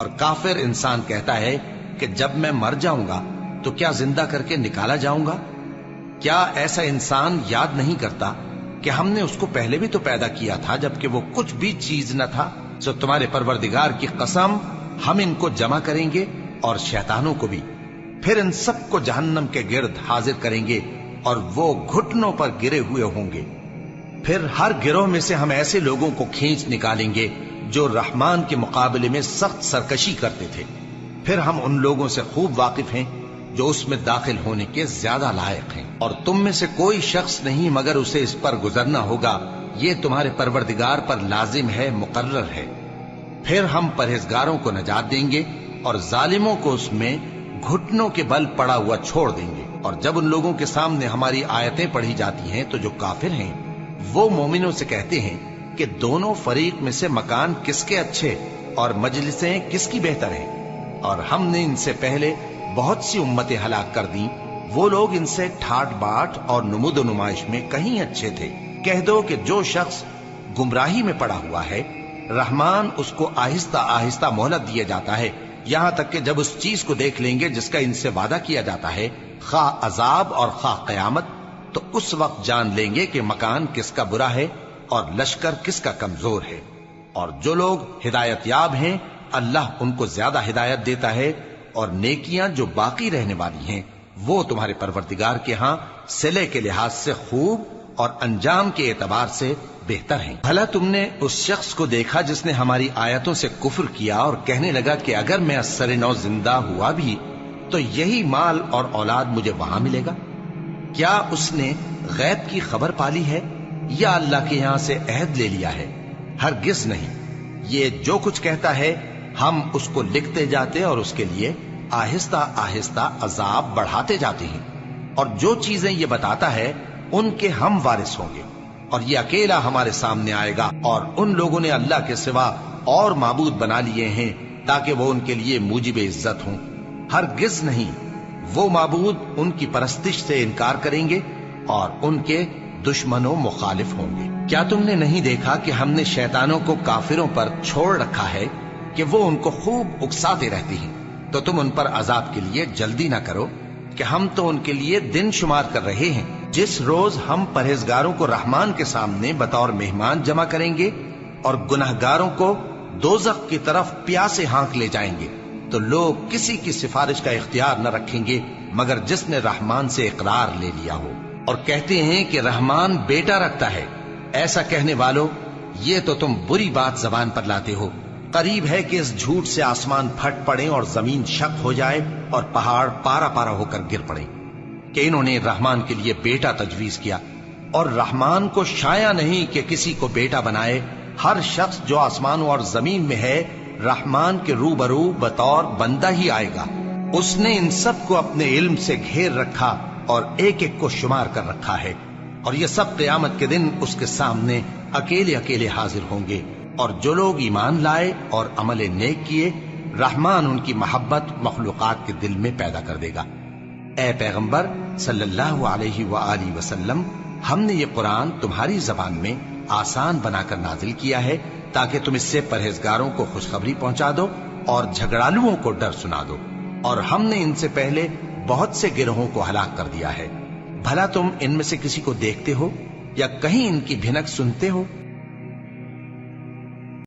اور کافر انسان کہتا ہے کہ جب میں مر جاؤں گا تو کیا زندہ کر کے نکالا جاؤں گا؟ کیا ایسا انسان یاد نہیں کرتا کہ ہم نے اس کو پہلے بھی تو پیدا کیا تھا جبکہ وہ کچھ بھی چیز نہ تھا؟ سو تمہارے پروردگار کی قسم ہم ان کو جمع کریں گے اور شیطانوں کو بھی، پھر ان سب کو جہنم کے گرد حاضر کریں گے اور وہ گھٹنوں پر گرے ہوئے ہوں گے۔ پھر ہر گروہ میں سے ہم ایسے لوگوں کو کھینچ نکالیں گے جو رحمان کے مقابلے میں سخت سرکشی کرتے تھے، پھر ہم ان لوگوں سے خوب واقف ہیں جو اس میں داخل ہونے کے زیادہ لائق ہیں، اور تم میں سے کوئی شخص نہیں مگر اسے اس پر گزرنا ہوگا، یہ تمہارے پروردگار پر لازم ہے، مقرر ہے۔ پھر ہم پرہیزگاروں کو نجات دیں گے اور ظالموں کو اس میں گھٹنوں کے بل پڑا ہوا چھوڑ دیں گے۔ اور جب ان لوگوں کے سامنے ہماری آیتیں پڑھی جاتی ہیں تو جو کافر ہیں وہ مومنوں سے کہتے ہیں کہ دونوں فریق میں سے مکان کس کے اچھے اور مجلسیں کس کی بہتر ہیں، اور ہم نے ان سے پہلے بہت سی امتیں ہلاک کر دیں، وہ لوگ ان سے ٹھاٹ باٹ اور نمود و نمائش میں کہیں اچھے تھے۔ کہہ دو کہ جو شخص گمراہی میں پڑا ہوا ہے رحمان اس کو آہستہ آہستہ مہلت دیا جاتا ہے، یہاں تک کہ جب اس چیز کو دیکھ لیں گے جس کا ان سے وعدہ کیا جاتا ہے، خواہ عذاب اور خواہ قیامت، تو اس وقت جان لیں گے کہ مکان کس کا برا ہے اور لشکر کس کا کمزور ہے۔ اور جو لوگ ہدایت یاب ہیں اللہ ان کو زیادہ ہدایت دیتا ہے، اور نیکیاں جو باقی رہنے والی ہیں وہ تمہارے پروردگار کے ہاں صلے کے لحاظ سے خوب اور انجام کے اعتبار سے بہتر ہیں۔ بھلا تم نے اس شخص کو دیکھا جس نے ہماری آیتوں سے کفر کیا اور کہنے لگا کہ اگر میں ازسر نو زندہ ہوا بھی تو یہی مال اور اولاد مجھے وہاں ملے گا؟ کیا اس نے غیب کی خبر پالی ہے یا اللہ کے یہاں سے عہد لے لیا ہے؟ ہرگز نہیں، یہ جو کچھ کہتا ہے ہم اس کو لکھتے جاتے اور اس کے لیے آہستہ آہستہ عذاب بڑھاتے جاتے ہیں، اور جو چیزیں یہ بتاتا ہے ان کے ہم وارث ہوں گے، اور یہ اکیلا ہمارے سامنے آئے گا۔ اور ان لوگوں نے اللہ کے سوا اور معبود بنا لیے ہیں تاکہ وہ ان کے لیے موجب عزت ہوں، ہرگز نہیں، وہ معبود ان کی پرستش سے انکار کریں گے اور ان کے دشمن و مخالف ہوں گے۔ کیا تم نے نہیں دیکھا کہ ہم نے شیطانوں کو کافروں پر چھوڑ رکھا ہے کہ وہ ان کو خوب اکساتے رہتے ہیں؟ تو تم ان پر عذاب کے لیے جلدی نہ کرو کہ ہم تو ان کے لیے دن شمار کر رہے ہیں۔ جس روز ہم پرہیزگاروں کو رحمان کے سامنے بطور مہمان جمع کریں گے اور گناہگاروں کو دوزخ کی طرف پیاسے ہانک لے جائیں گے، تو لوگ کسی کی سفارش کا اختیار نہ رکھیں گے مگر جس نے رحمان سے اقرار لے لیا ہو، اور کہتے ہیں کہ رحمان بیٹا رکھتا ہے۔ ایسا کہنے والوں، یہ تو تم بری بات زبان پر لاتے ہو۔ قریب ہے کہ اس جھوٹ سے آسمان پھٹ پڑے اور زمین شق ہو جائے اور پہاڑ پارا پارا ہو کر گر پڑے کہ انہوں نے رحمان کے لیے بیٹا تجویز کیا، اور رحمان کو شایع نہیں کہ کسی کو بیٹا بنائے۔ ہر شخص جو آسمانوں اور زمین میں ہے رحمان کے روبرو بطور بندہ ہی آئے گا۔ اس نے ان سب کو اپنے علم سے گھیر رکھا اور ایک ایک کو شمار کر رکھا ہے، اور یہ سب قیامت کے دن اس کے سامنے اکیلے اکیلے حاضر ہوں گے۔ اور جو لوگ ایمان لائے اور عمل نیک کیے رحمان ان کی محبت مخلوقات کے دل میں پیدا کر دے گا۔ اے پیغمبر صلی اللہ علیہ وآلہ وسلم، ہم نے یہ قرآن تمہاری زبان میں آسان بنا کر نازل کیا ہے تاکہ تم اس سے پرہیزگاروں کو خوشخبری پہنچا دو اور جھگڑالوؤں کو ڈر سنا دو، اور ہم نے ان سے پہلے بہت سے گروہوں کو ہلاک کر دیا ہے۔ بھلا تم ان میں سے کسی کو دیکھتے ہو یا کہیں ان کی بھنک سنتے ہو؟